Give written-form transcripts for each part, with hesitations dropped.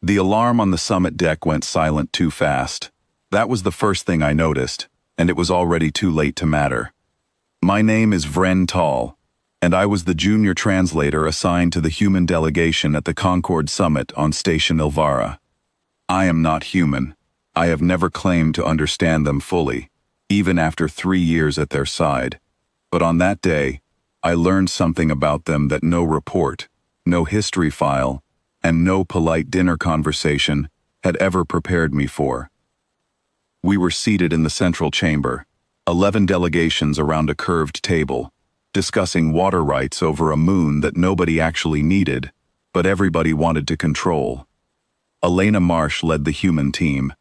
The alarm on the summit deck went silent too fast. That was the first thing I noticed, and it was already too late to matter. My name is Vren Tall, and I was the junior translator assigned to the human delegation at the Concord Summit on Station Ilvara. I am not human. I have never claimed to understand them fully, even after 3 years at their side. But on that day, I learned something about them that no report, no history file, and no polite dinner conversation had ever prepared me for. We were seated in the central chamber, 11 delegations around a curved table, discussing water rights over a moon that nobody actually needed, but everybody wanted to control. Elena Marsh led the human team.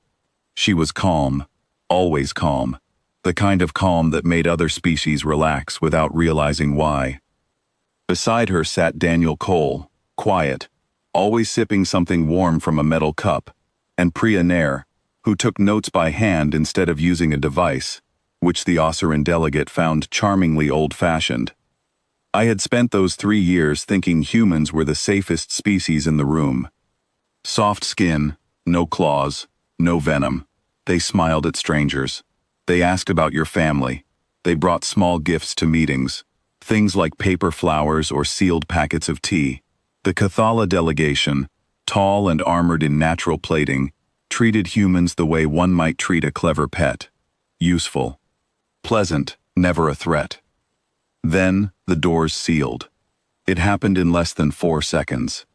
She was calm, always calm, the kind of calm that made other species relax without realizing why. Beside her sat Daniel Cole, quiet, always sipping something warm from a metal cup, and Priya Nair, who took notes by hand instead of using a device, which the Osseran delegate found charmingly old-fashioned. I had spent those 3 years thinking humans were the safest species in the room. Soft skin, no claws, no venom. They smiled at strangers. They asked about your family. They brought small gifts to meetings, things like paper flowers or sealed packets of tea. The Cathala delegation, tall and armored in natural plating, treated humans the way one might treat a clever pet. Useful. Pleasant, never a threat. Then, the doors sealed. It happened in less than 4 seconds.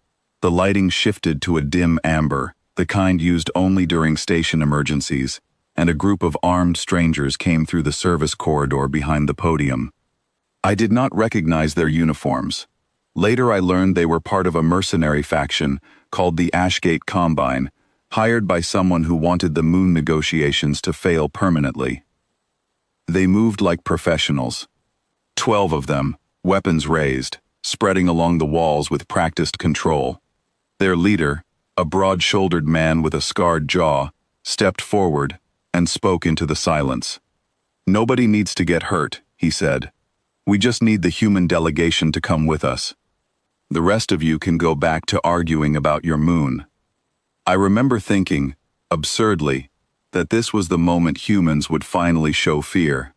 The lighting shifted to a dim amber, the kind used only during station emergencies, and a group of armed strangers came through the service corridor behind the podium. I did not recognize their uniforms. Later I learned they were part of a mercenary faction called the Ashgate Combine, hired by someone who wanted the moon negotiations to fail permanently. They moved like professionals. 12 of them, weapons raised, spreading along the walls with practiced control. Their leader, a broad-shouldered man with a scarred jaw, stepped forward and spoke into the silence. "Nobody needs to get hurt," he said. "We just need the human delegation to come with us. The rest of you can go back to arguing about your moon." I remember thinking, absurdly, that this was the moment humans would finally show fear.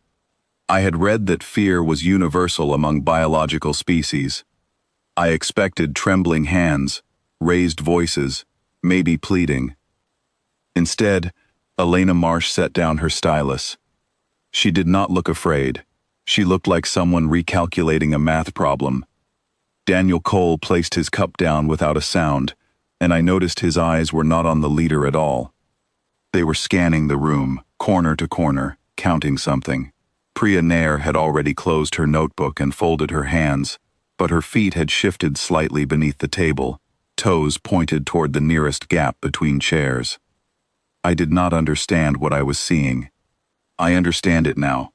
I had read that fear was universal among biological species. I expected trembling hands, raised voices, maybe pleading. Instead, Elena Marsh set down her stylus. She did not look afraid. She looked like someone recalculating a math problem. Daniel Cole placed his cup down without a sound, and I noticed his eyes were not on the leader at all. They were scanning the room, corner to corner, counting something. Priya Nair had already closed her notebook and folded her hands, but her feet had shifted slightly beneath the table, toes pointed toward the nearest gap between chairs. I did not understand what I was seeing. I understand it now.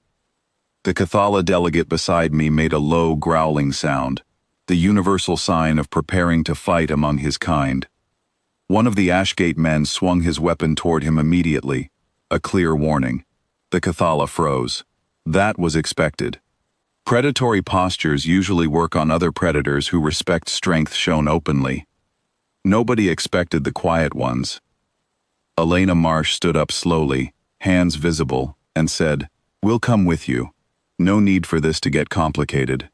The Cathala delegate beside me made a low, growling sound, the universal sign of preparing to fight among his kind. One of the Ashgate men swung his weapon toward him immediately, a clear warning. The Cathala froze. That was expected. Predatory postures usually work on other predators who respect strength shown openly. Nobody expected the quiet ones. Elena Marsh stood up slowly, hands visible, and said, "We'll come with you. No need for this to get complicated."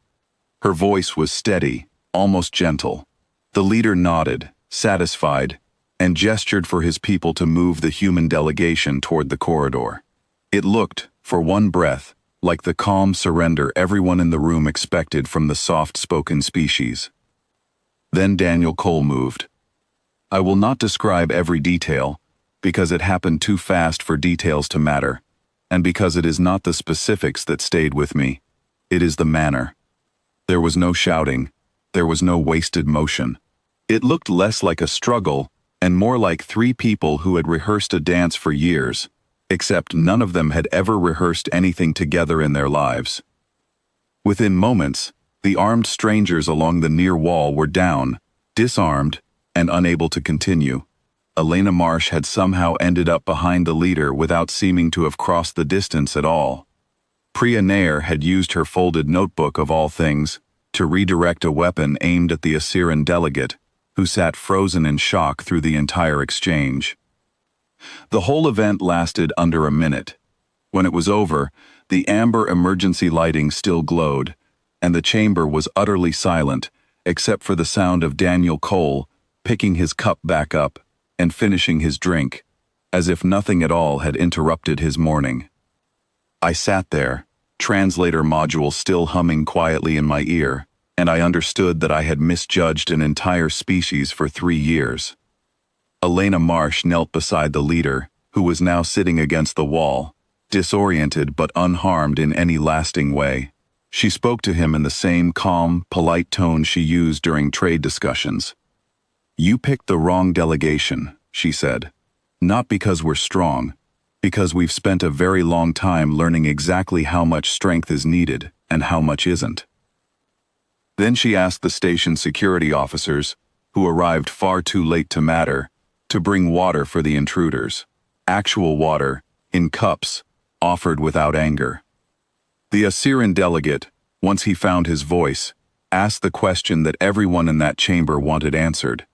Her voice was steady, almost gentle. The leader nodded, satisfied, and gestured for his people to move the human delegation toward the corridor. It looked, for one breath, like the calm surrender everyone in the room expected from the soft-spoken species. Then Daniel Cole moved. I will not describe every detail, because it happened too fast for details to matter, and because it is not the specifics that stayed with me. It is the manner. There was no shouting. There was no wasted motion. It looked less like a struggle and more like 3 people who had rehearsed a dance for years, except none of them had ever rehearsed anything together in their lives. Within moments, the armed strangers along the near wall were down, disarmed, and unable to continue. Elena Marsh had somehow ended up behind the leader without seeming to have crossed the distance at all. Priya Nair had used her folded notebook of all things to redirect a weapon aimed at the Osseran delegate, who sat frozen in shock through the entire exchange. The whole event lasted under a minute. When it was over, the amber emergency lighting still glowed, and the chamber was utterly silent, except for the sound of Daniel Cole picking his cup back up and finishing his drink, as if nothing at all had interrupted his morning. I sat there, translator module still humming quietly in my ear, and I understood that I had misjudged an entire species for 3 years. Elena Marsh knelt beside the leader, who was now sitting against the wall, disoriented but unharmed in any lasting way. She spoke to him in the same calm, polite tone she used during trade discussions. "You picked the wrong delegation," she said. "Not because we're strong, because we've spent a very long time learning exactly how much strength is needed and how much isn't." Then she asked the station security officers, who arrived far too late to matter, to bring water for the intruders. Actual water, in cups, offered without anger. The Assyrian delegate, once he found his voice, asked the question that everyone in that chamber wanted answered.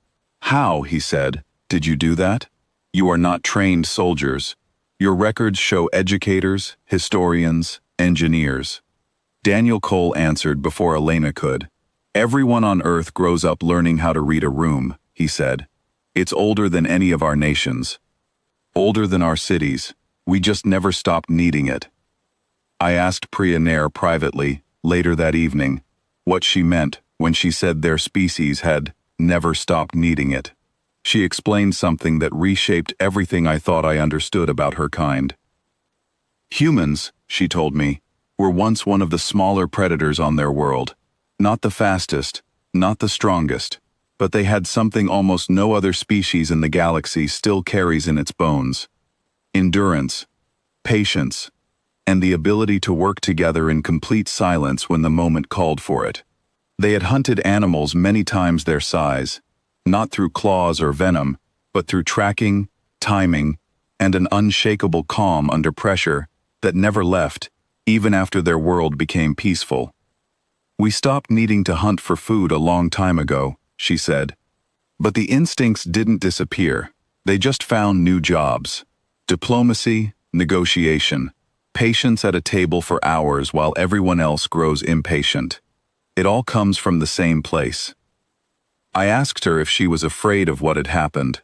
"How," he said, "did you do that? You are not trained soldiers. Your records show educators, historians, engineers." Daniel Cole answered before Elena could. "Everyone on Earth grows up learning how to read a room," he said. "It's older than any of our nations. Older than our cities. We just never stopped needing it." I asked Priya Nair privately, later that evening, what she meant when she said their species had never stopped needing it. She explained something that reshaped everything I thought I understood about her kind. "Humans," she told me, "were once one of the smaller predators on their world. Not the fastest, not the strongest, but they had something almost no other species in the galaxy still carries in its bones. Endurance, patience, and the ability to work together in complete silence when the moment called for it. They had hunted animals many times their size, not through claws or venom, but through tracking, timing, and an unshakable calm under pressure that never left, even after their world became peaceful. We stopped needing to hunt for food a long time ago," she said. "But the instincts didn't disappear. They just found new jobs. Diplomacy, negotiation, patience at a table for hours while everyone else grows impatient. It all comes from the same place." I asked her if she was afraid of what had happened.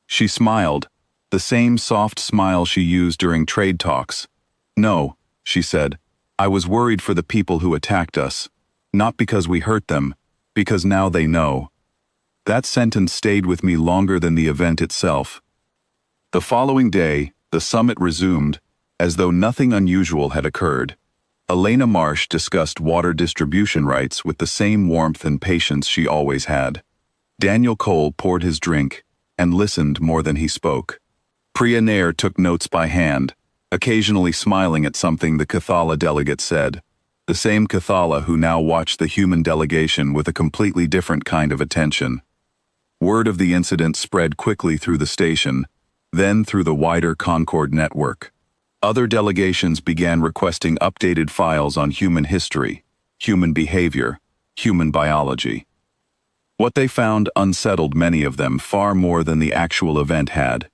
She smiled, the same soft smile she used during trade talks. "No," she said, "I was worried for the people who attacked us. Not because we hurt them, because now they know." That sentence stayed with me longer than the event itself. The following day, the summit resumed, as though nothing unusual had occurred. Elena Marsh discussed water distribution rights with the same warmth and patience she always had. Daniel Cole poured his drink and listened more than he spoke. Priya Nair took notes by hand, occasionally smiling at something the Kathala delegate said, the same Kathala who now watched the human delegation with a completely different kind of attention. Word of the incident spread quickly through the station, then through the wider Concord network. Other delegations began requesting updated files on human history, human behavior, human biology. What they found unsettled many of them far more than the actual event had.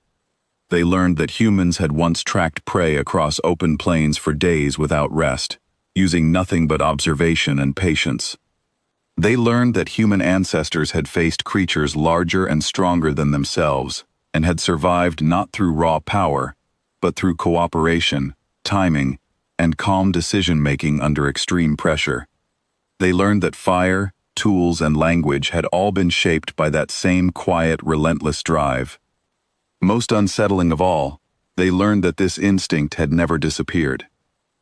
They learned that humans had once tracked prey across open plains for days without rest, using nothing but observation and patience. They learned that human ancestors had faced creatures larger and stronger than themselves, and had survived not through raw power, but through cooperation, timing, and calm decision-making under extreme pressure. They learned that fire, tools, and language had all been shaped by that same quiet, relentless drive. Most unsettling of all, they learned that this instinct had never disappeared.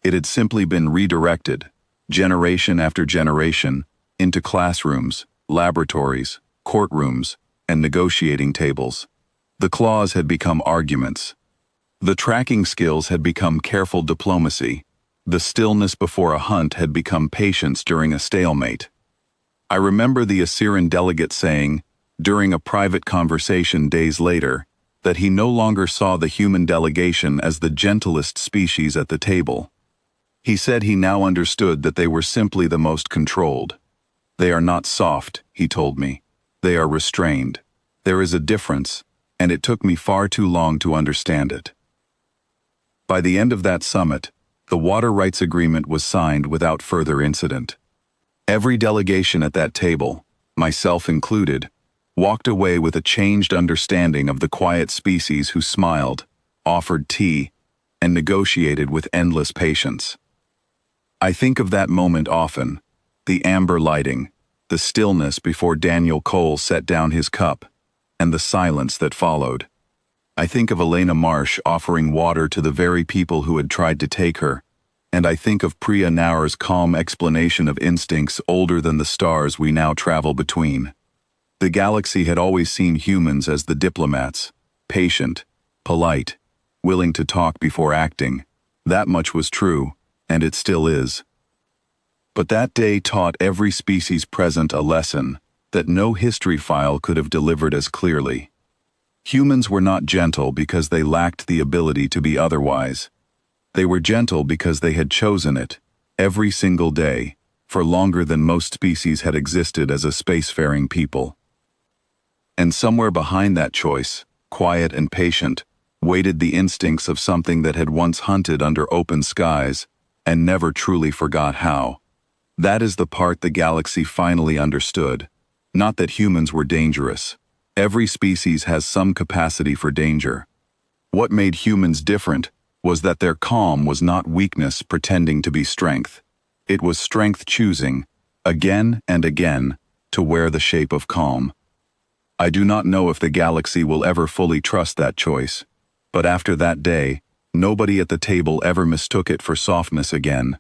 It had simply been redirected, generation after generation, into classrooms, laboratories, courtrooms, and negotiating tables. The claws had become arguments. The tracking skills had become careful diplomacy. The stillness before a hunt had become patience during a stalemate. I remember the Assyrian delegate saying, during a private conversation days later, that he no longer saw the human delegation as the gentlest species at the table. He said he now understood that they were simply the most controlled. "They are not soft," he told me. They are restrained. There is a difference, and it took me far too long to understand it. By the end of that summit, the water rights agreement was signed without further incident. Every delegation at that table, myself included, walked away with a changed understanding of the quiet species who smiled, offered tea, and negotiated with endless patience. I think of that moment often, the amber lighting, the stillness before Daniel Cole set down his cup, and the silence that followed. I think of Elena Marsh offering water to the very people who had tried to take her, and I think of Priya Nair's calm explanation of instincts older than the stars we now travel between. The galaxy had always seen humans as the diplomats, patient, polite, willing to talk before acting. That much was true, and it still is. But that day taught every species present a lesson that no history file could have delivered as clearly. Humans were not gentle because they lacked the ability to be otherwise. They were gentle because they had chosen it, every single day, for longer than most species had existed as a spacefaring people. And somewhere behind that choice, quiet and patient, waited the instincts of something that had once hunted under open skies and never truly forgot how. That is the part the galaxy finally understood. Not that humans were dangerous. Every species has some capacity for danger. What made humans different was that their calm was not weakness pretending to be strength. It was strength choosing, again and again, to wear the shape of calm. I do not know if the galaxy will ever fully trust that choice, but after that day, nobody at the table ever mistook it for softness again.